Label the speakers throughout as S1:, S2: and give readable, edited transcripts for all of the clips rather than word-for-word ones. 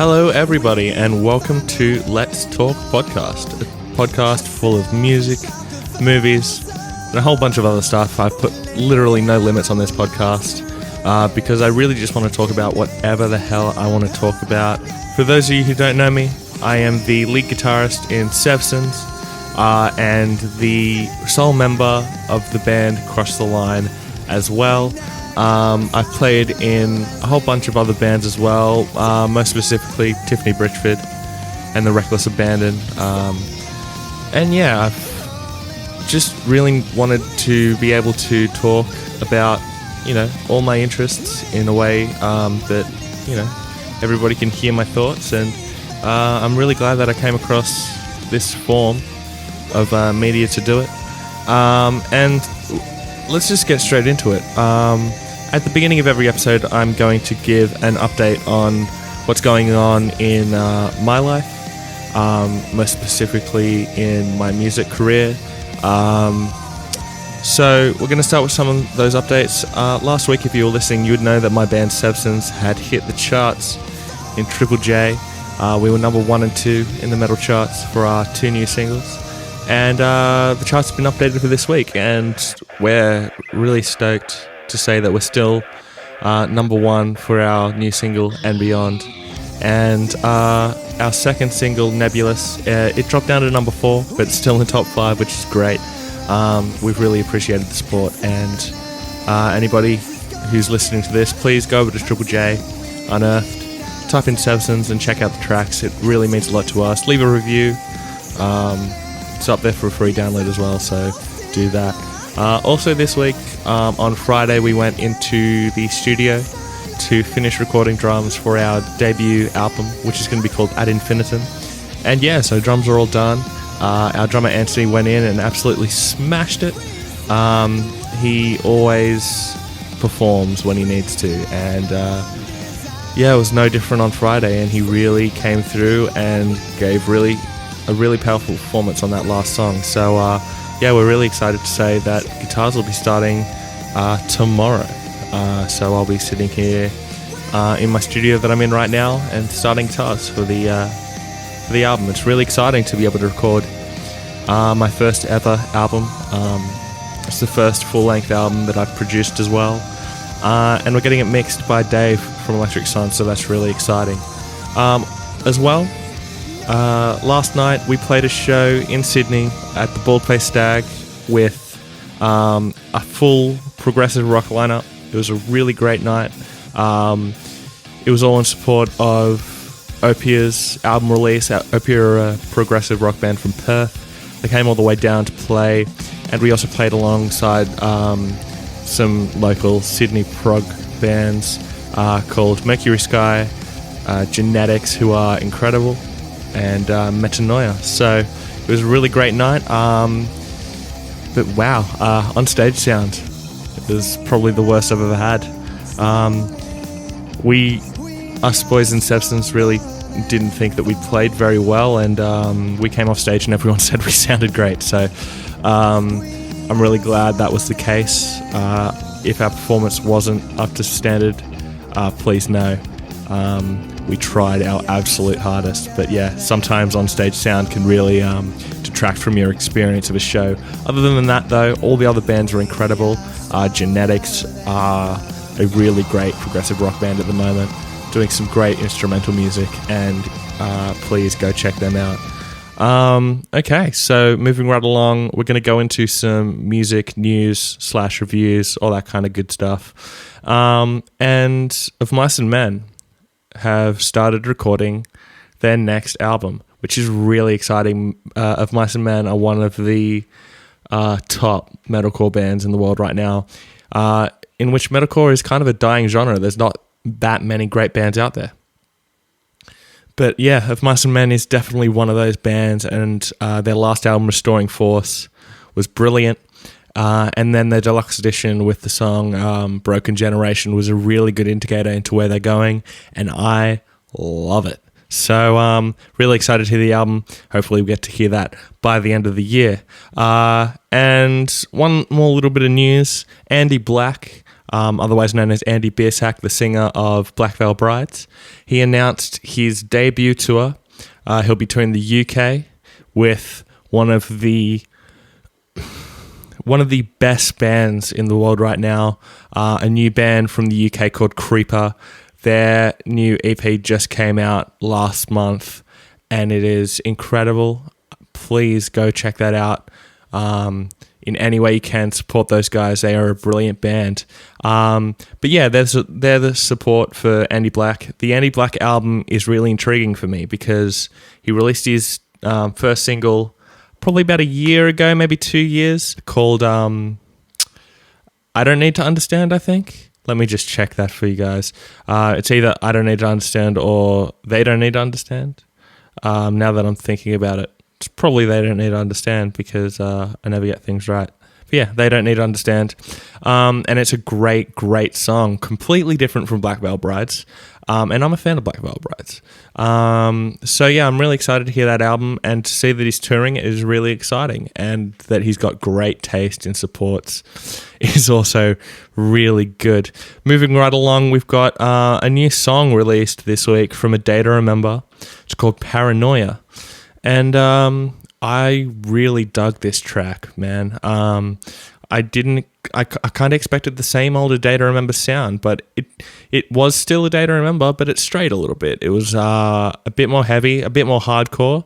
S1: Hello, everybody, and welcome to Let's Talk Podcast, a podcast full of music, movies, and a whole bunch of other stuff. I've put literally no limits on this podcast because I really just want to talk about whatever the hell I want to talk about. For those of you who don't know me, I am the lead guitarist in SEVSONS and the sole member of the band Cross the Line as well. I've played in a whole bunch of other bands as well, most specifically Tiffany Bridgeford and the Reckless Abandon. And yeah, I've just really wanted to be able to talk about, all my interests in a way that, everybody can hear my thoughts. And I'm really glad that I came across this form of media to do it. And let's just get straight into it. At the beginning of every episode, I'm going to give an update on what's going on in my life, most specifically in my music career. So we're going to start with some of those updates. Last week, if you were listening, you would know that my band SEVSONS had hit the charts in Triple J. We were number 1 and 2 in the metal charts for our 2 new singles. And the charts have been updated for this week, and we're really stoked to say that we're still number 1 for our new single and beyond. And our second single, Nebulous, it dropped down to number 4, but it's still in the top 5, which is great. We've really appreciated the support, and anybody who's listening to this, please go over to Triple J Unearthed, type in SEVSONS and check out the tracks. It really means a lot to us. Leave a review. It's up there for a free download as well, so do that. Also this week, on Friday, we went into the studio to finish recording drums for our debut album, which is going to be called Ad Infinitum. And yeah, so drums are all done. Our drummer Antony went in and absolutely smashed it. He always performs when he needs to, and it was no different on Friday, and he really came through and gave a really powerful performance on that last song. So we're really excited to say that guitars will be starting tomorrow. So I'll be sitting here in my studio that I'm in right now and starting guitars for the album. It's really exciting to be able to record my first ever album. It's the first full-length album that I've produced as well. And we're getting it mixed by Dave from Electric Sun, so that's really exciting. As well, last night we played a show in Sydney at the Bald-Faced Stag with a full progressive rock lineup. It was a really great night. It was all in support of Opia's album release. Opia are a progressive rock band from Perth. They came all the way down to play, and we also played alongside some local Sydney prog bands called Mercury Sky, Genetics, who are incredible, and Paranoia. So it was a really great night. But wow, on stage sound, it was probably the worst I've ever had. Us boys in SEVSONS really didn't think that we played very well, and we came off stage and everyone said we sounded great. So I'm really glad that was the case. If our performance wasn't up to standard, please know. We tried our absolute hardest, but yeah, sometimes on-stage sound can really detract from your experience of a show. Other than that, though, all the other bands were incredible. Genetics are a really great progressive rock band at the moment, doing some great instrumental music, and please go check them out. Okay, so moving right along, we're going to go into some music news / reviews, all that kind of good stuff. And Of Mice and Men have started recording their next album, which is really exciting. Of Mice and Men are one of the top metalcore bands in the world right now, in which metalcore is kind of a dying genre. There's not that many great bands out there. But yeah, Of Mice and Men is definitely one of those bands, and their last album, Restoring Force, was brilliant. And then their deluxe edition with the song Broken Generation was a really good indicator into where they're going, and I love it. So really excited to hear the album. Hopefully we get to hear that by the end of the year. And one more little bit of news. Andy Black otherwise known as Andy Biersack, the singer of Black Veil Brides. He announced his debut tour. He'll be touring the UK with one of the best bands in the world right now, a new band from the UK called Creeper. Their new EP just came out last month, and it is incredible. Please go check that out. In any way you can, support those guys. They are a brilliant band. But yeah, they're the support for Andy Black. The Andy Black album is really intriguing for me because he released his first single probably about a year ago, maybe 2 years, called I Don't Need to Understand, I think. Let me just check that for you guys. It's either I Don't Need to Understand or They Don't Need to Understand. Now that I'm thinking about it, it's probably They Don't Need to Understand because I never get things right. But yeah, They Don't Need to Understand. And it's a great, great song. Completely different from Black Veil Brides. And I'm a fan of Black Veil Brides. So yeah, I'm really excited to hear that album, and to see that he's touring is really exciting, and that he's got great taste in supports is also really good. Moving right along, we've got a new song released this week from A Day to Remember. It's called Paranoia. And I really dug this track, man. I kind of expected the same old A Day to Remember sound, but it was still A Day to Remember, but it strayed a little bit. It was a bit more heavy, a bit more hardcore.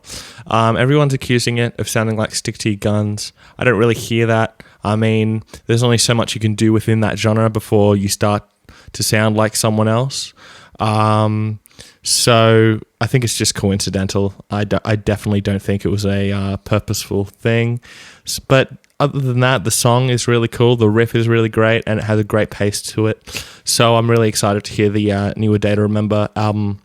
S1: Everyone's accusing it of sounding like Stick to Your Guns. I don't really hear that. I mean, there's only so much you can do within that genre before you start to sound like someone else. So I think it's just coincidental. I definitely don't think it was a purposeful thing. But other than that, the song is really cool. The riff is really great, and it has a great pace to it. So I'm really excited to hear the new A Day to Remember album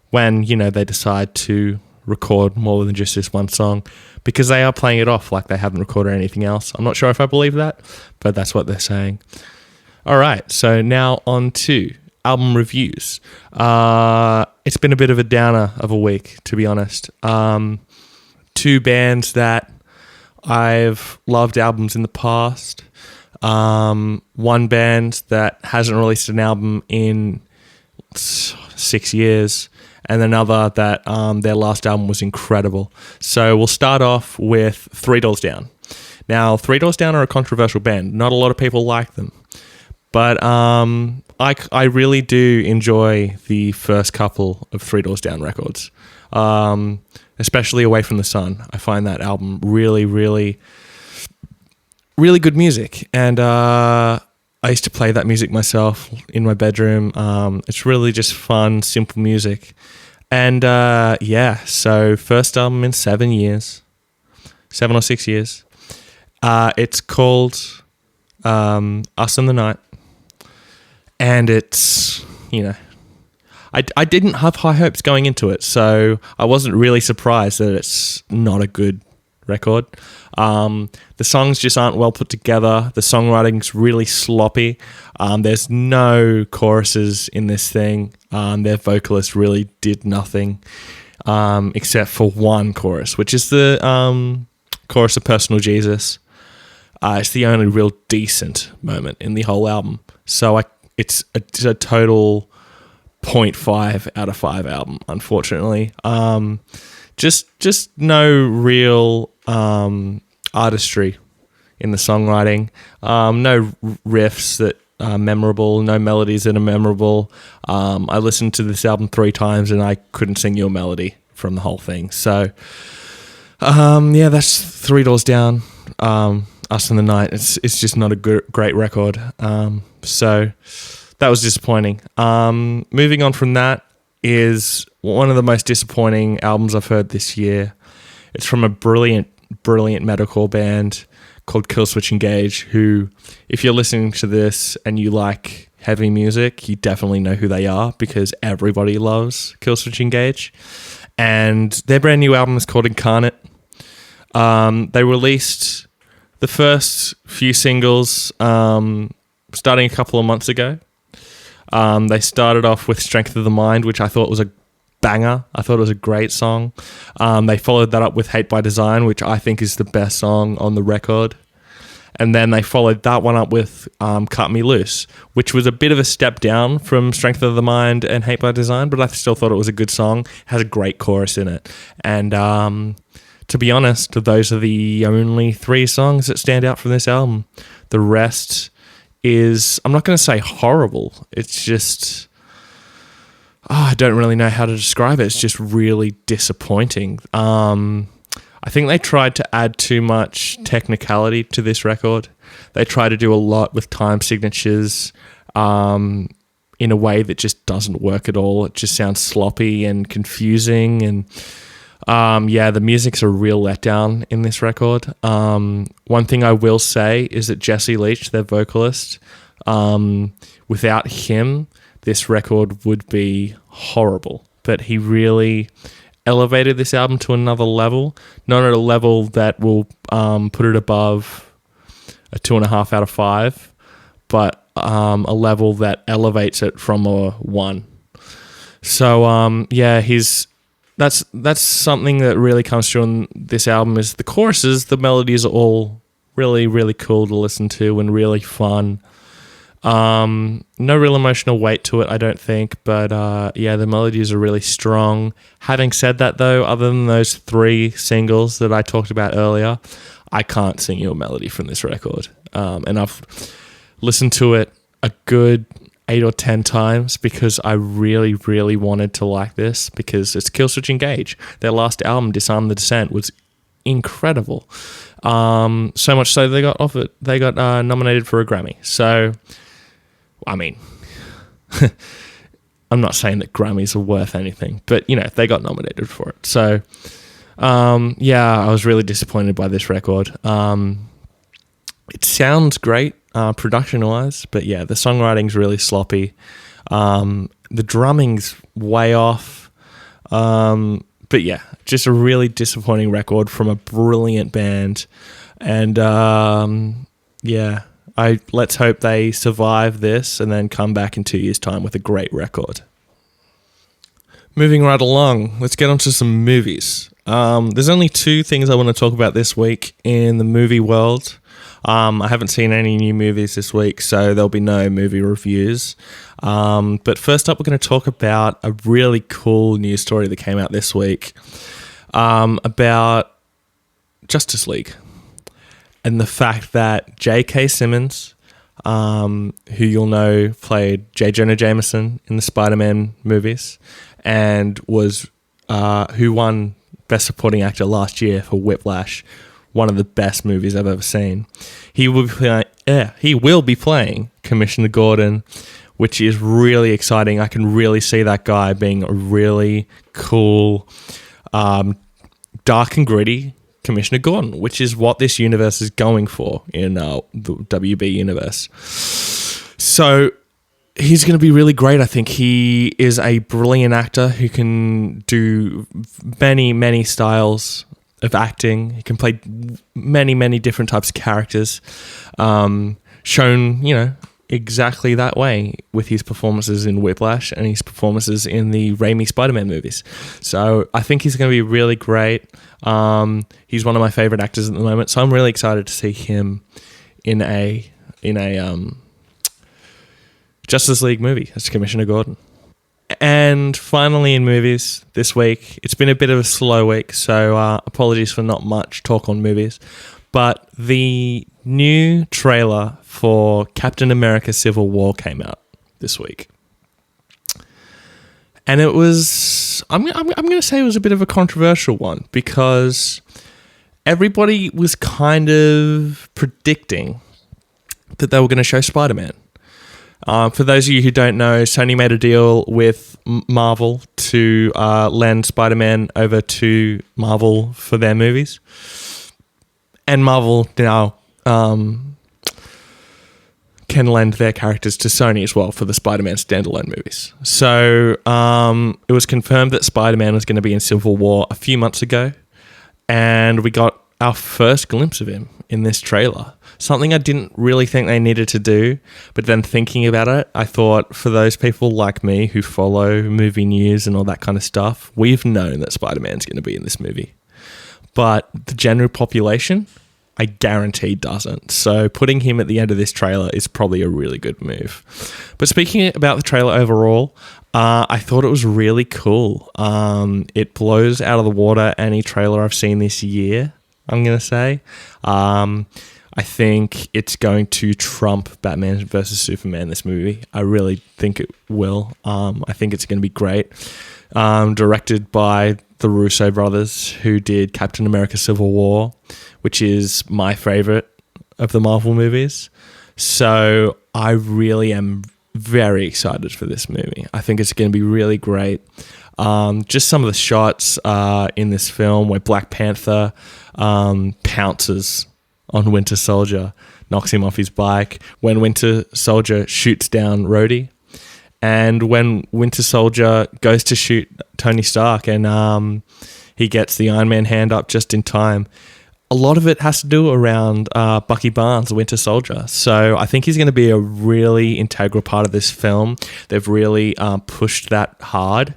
S1: when, they decide to record more than just this one song, because they are playing it off like they haven't recorded anything else. I'm not sure if I believe that, but that's what they're saying. All right, so now on to album reviews. It's been a bit of a downer of a week, to be honest. Two bands that I've loved albums in the past. One band that hasn't released an album in 6 years, and another that their last album was incredible. So we'll start off with Three Doors Down. Now, Three Doors Down are a controversial band. Not a lot of people like them. But I really do enjoy the first couple of Three Doors Down records, especially Away from the Sun. I find that album really, really, really good music. And I used to play that music myself in my bedroom. It's really just fun, simple music. And so first album in 7 years, 7 or 6 years. It's called Us in the Night. And it's, I didn't have high hopes going into it, so I wasn't really surprised that it's not a good record. The songs just aren't well put together. The songwriting's really sloppy. There's no choruses in this thing. Their vocalist really did nothing except for one chorus, which is the chorus of Personal Jesus. It's the only real decent moment in the whole album. So it's a total 0.5 out of 5 album, unfortunately. Just no real artistry in the songwriting. No riffs that are memorable, no melodies that are memorable. I listened to this album 3 times and I couldn't sing you a melody from the whole thing. So, that's Three Doors Down. Us in the Night. It's just not a great record. So that was disappointing. Moving on from that is one of the most disappointing albums I've heard this year. It's from a brilliant metalcore band called Killswitch Engage, who, if you're listening to this and you like heavy music, you definitely know who they are, because everybody loves Killswitch Engage. And their brand new album is called Incarnate. They released the first few singles starting a couple of months ago. They started off with Strength of the Mind, which I thought was a banger. I thought it was a great song. They followed that up with Hate by Design, which I think is the best song on the record. And then they followed that one up with Cut Me Loose, which was a bit of a step down from Strength of the Mind and Hate by Design, but I still thought it was a good song. It has a great chorus in it. And to be honest, those are the only 3 songs that stand out from this album. The rest is, I'm not going to say horrible. It's just, I don't really know how to describe it. It's just really disappointing. I think they tried to add too much technicality to this record. They tried to do a lot with time signatures in a way that just doesn't work at all. It just sounds sloppy and confusing. And the music's a real letdown in this record. One thing I will say is that Jesse Leach, their vocalist, without him, this record would be horrible. But he really elevated this album to another level, not at a level that will put it above a 2.5 out of 5, but a level that elevates it from a 1. So that's something that really comes through on this album is the choruses. The melodies are all really, really cool to listen to and really fun. No real emotional weight to it, I don't think, but the melodies are really strong. Having said that, though, other than those 3 singles that I talked about earlier, I can't sing you a melody from this record. And I've listened to it a good 8 or 10 times because I really, really wanted to like this, because it's Killswitch Engage. Their last album, Disarm the Descent, was incredible. So much so they got nominated for a Grammy. So, I mean, I'm not saying that Grammys are worth anything, but, they got nominated for it. So, I was really disappointed by this record. It sounds great production-wise, but, the songwriting's really sloppy. The drumming's way off. But, just a really disappointing record from a brilliant band. And, let's hope they survive this and then come back in 2 years' time with a great record. Moving right along, let's get on to some movies. There's only 2 things I want to talk about this week in the movie world. I haven't seen any new movies this week, so there'll be no movie reviews. But first up, we're going to talk about a really cool news story that came out this week about Justice League. And the fact that J.K. Simmons, who you'll know played J. Jonah Jameson in the Spider-Man movies, and was who won Best Supporting Actor last year for Whiplash, one of the best movies I've ever seen. He will be playing Commissioner Gordon, which is really exciting. I can really see that guy being a really cool, dark and gritty Commissioner Gordon, which is what this universe is going for in the WB universe. So he's going to be really great. I think he is a brilliant actor who can do many, many styles of acting. He can play many, many different types of characters, shown, exactly that way with his performances in Whiplash and his performances in the Raimi Spider-Man movies. So I think he's going to be really great. He's one of my favorite actors at the moment, so I'm really excited to see him in a Justice League movie as Commissioner Gordon. And finally in movies this week, it's been a bit of a slow week, so apologies for not much talk on movies, but the new trailer for Captain America Civil War came out this week. And it was, I'm going to say it was a bit of a controversial one, because everybody was kind of predicting that they were going to show Spider-Man. For those of you who don't know, Sony made a deal with Marvel to lend Spider-Man over to Marvel for their movies. And Marvel now can lend their characters to Sony as well for the Spider-Man standalone movies. So it was confirmed that Spider-Man was going to be in Civil War a few months ago, and we got our first glimpse of him in this trailer. Something I didn't really think they needed to do, but then thinking about it, I thought for those people like me who follow movie news and all that kind of stuff, we've known that Spider-Man's going to be in this movie. But the general population, I guarantee doesn't. So putting him at the end of this trailer is probably a really good move. But speaking about the trailer overall, I thought it was really cool. It blows out of the water any trailer I've seen this year, I'm going to say. I think it's going to trump Batman vs. Superman, this movie. I really think it will. I think it's going to be great. Directed by the Russo brothers, who did Captain America Civil War, which is my favorite of the Marvel movies. So I really am very excited for this movie. I think it's going to be really great. Just some of the shots in this film where Black Panther pounces on Winter Soldier, knocks him off his bike, when Winter Soldier shoots down Rhodey, and when Winter Soldier goes to shoot Tony Stark and he gets the Iron Man hand up just in time. A lot of it has to do around Bucky Barnes, the Winter Soldier. So I think he's going to be a really integral part of this film. They've really pushed that hard.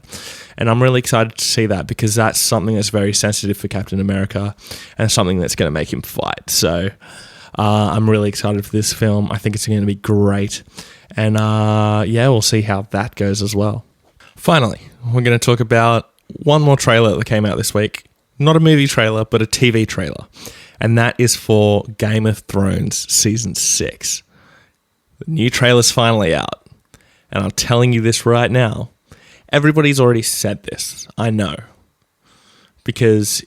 S1: And I'm really excited to see that, because that's something that's very sensitive for Captain America and something that's going to make him fight. So I'm really excited for this film. I think it's going to be great. And we'll see how that goes as well. Finally, we're going to talk about one more trailer that came out this week. Not a movie trailer, but a TV trailer. And that is for Game of Thrones Season 6. The new trailer's finally out. And I'm telling you this right now. Everybody's already said this, I know, because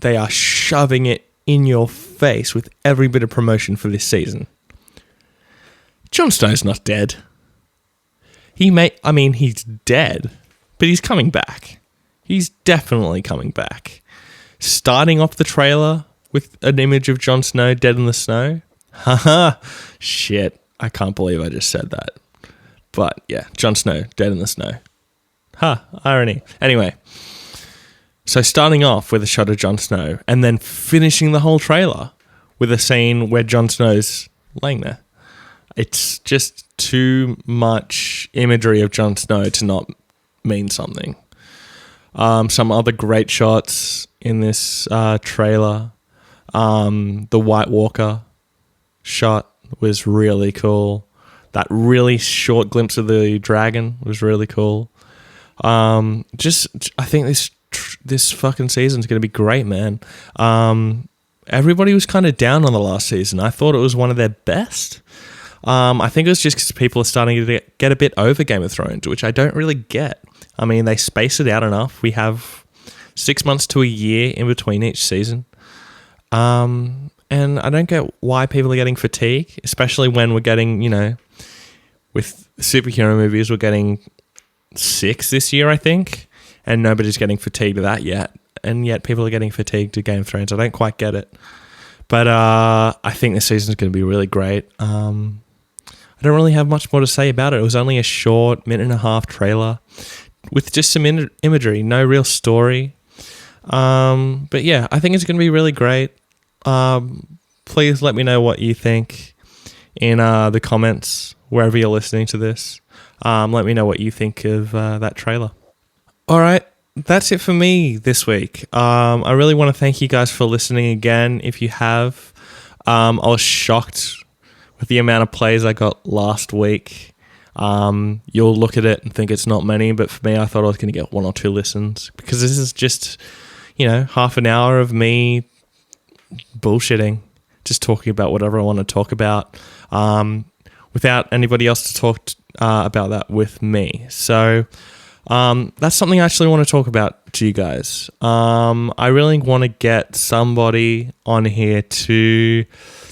S1: they are shoving it in your face with every bit of promotion for this season. Jon Snow's not dead. He's dead, but he's coming back. He's definitely coming back. Starting off the trailer with an image of Jon Snow dead in the snow. Haha, shit, I can't believe I just said that. But yeah, Jon Snow dead in the snow. Irony. Anyway, so starting off with a shot of Jon Snow and then finishing the whole trailer with a scene where Jon Snow's laying there. It's just too much imagery of Jon Snow to not mean something. Some other great shots in this trailer. The White Walker shot was really cool. That really short glimpse of the dragon was really cool. I think this fucking season's going to be great, man. Everybody was kind of down on the last season. I thought it was one of their best. I think it was just because people are starting to get a bit over Game of Thrones, which I don't really get. I mean, they space it out enough. We have 6 months to a year in between each season. And I don't get why people are getting fatigued, especially when we're getting, with superhero movies, we're getting 6 this year, I think, and nobody's getting fatigued of that yet. And yet people are getting fatigued to Game of Thrones. I don't quite get it. But I think this season's going to be really great. I don't really have much more to say about it. It was only a short 1.5-minute trailer with just some imagery, no real story. But yeah, I think it's going to be really great. Please let me know what you think in the comments, wherever you're listening to this. Let me know what you think of that trailer. All right, that's it for me this week. I really want to thank you guys for listening again. If you have, I was shocked with the amount of plays I got last week. You'll look at it and think it's not many, but for me, I thought I was going to get 1 or 2 listens, because this is just, half an hour of me bullshitting, just talking about whatever I want to talk about, without anybody else to talk about that with me. So that's something I actually want to talk about to you guys. I really want to get somebody on here to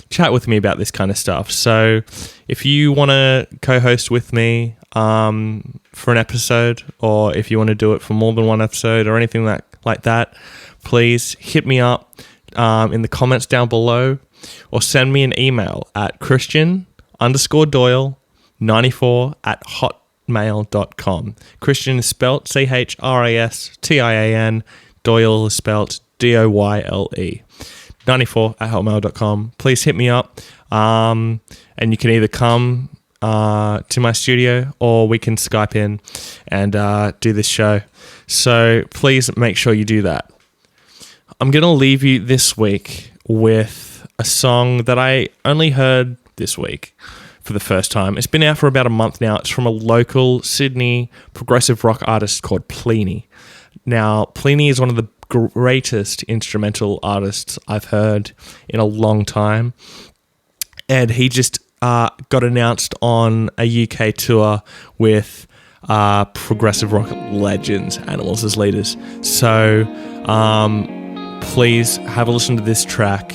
S1: chat with me about this kind of stuff. So if you want to co-host with me for an episode, or if you want to do it for more than one episode or anything like that, please hit me up in the comments down below, or send me an email at Christian_Doyle94@hotmail.com. Christian is spelt CHRASTIAN. Doyle is spelt DOYLE. 94@hotmail.com. Please hit me up, and you can either come to my studio, or we can Skype in and do this show. So please make sure you do that. I'm going to leave you this week with a song that I only heard this week for the first time. It's been out for about a month now. It's from a local Sydney progressive rock artist called PLINI. Now, PLINI is one of the greatest instrumental artists I've heard in a long time. And he just got announced on a UK tour with progressive rock legends, Animals as leaders. So please have a listen to this track.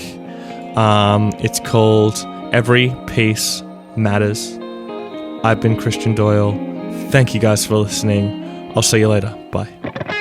S1: It's called Every Piece Matters. I've been Christian Doyle. Thank you guys for listening. I'll see you later. Bye.